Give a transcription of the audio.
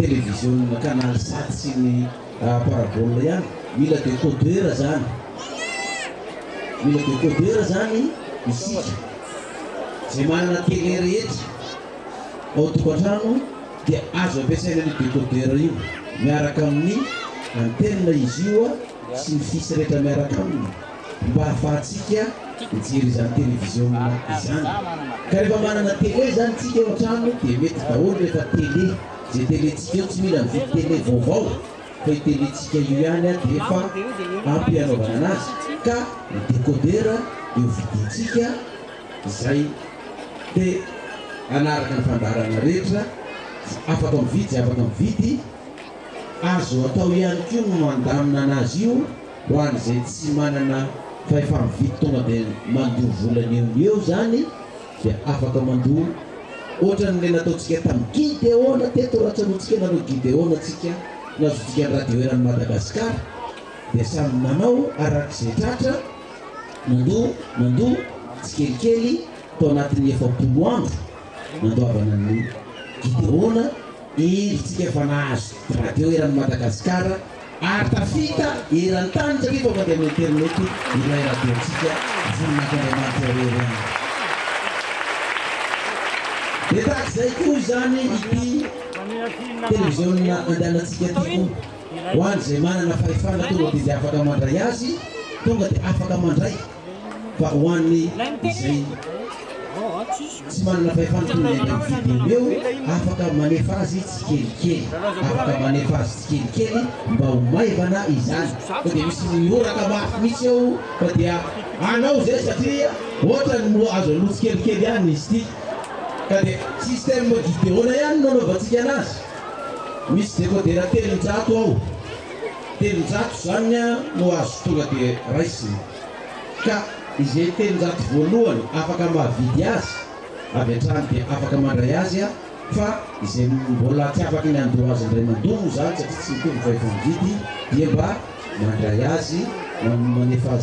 télévision canal 7 sy ny parabole ihany mila décodeur zany isika zay manana télé rehetra ao tokantrano dia azo ampiasaina ny décodeur io miaraka amin'ny antenne izy io sy ny fils rehetra miaraka aminy mba ahafahantsika mijery izany télévision izany ka rehefa manana télé zany tsika ao an-trano dia mety daholo rehefa télé zay télétsika io tsy mila mividy télé vaovao fa i télétsika io ihany a dia efa ampianaovana anazy ka ny décodeur eo vidintsika izay dia anaraka ny fandarana rehetra afaka mividy zay afaka mividy azo atao ihany koa no mandamina anazy io ho an'izay tsy manana fahefa mividy tonga dia mandoa volana eo zany dia afaka mandoa ohatran'le nataontsika tamin'ny Gideona teto ratsanontsika nanao Gideona tsika nazontsika ny radio eran'ny Madagasikara dia samy manao arak'izay tratra mandoa tsikelikely tao anatin'ny 70 andro nandoavana ny Gideona iritsika efa nahazo radio eran'ny Madagasikara ary tafita eran'ny tany satria fa mandeha amin'ny internet ilay radiontsika voninahit'Andriamanitra rerany dia tahak'izay koa zany ity télévision andehanantsika ty koa ho any zay manana fahefana tonga dia zay afaka mandray azy tonga dia afaka mandray fa ho an'ny izay tsy manana fahefana tonga dia vidéo eo afaka manefa azy tsikelikely afaka manefa azy tsikelikely mba ho maivana izany fa dia misy mioraka mafy mihitsy eo fa dia anao zay satria ohatrany mo azo aloha tsikelikely ihany izy ty ka dia système Gideona ihany nanaovantsika anazy misy décodeur 300 ao 300 zany no azo tonga dia raisiny ka izay 300 voalohany afaka mahavidy azy avy hatrany dia afaka mandray azy fa izay mbola tsy afaka ny andoha azy indray mandono zany satria tsy mitovy fahefa mividy dia mba mandray azy manefa azy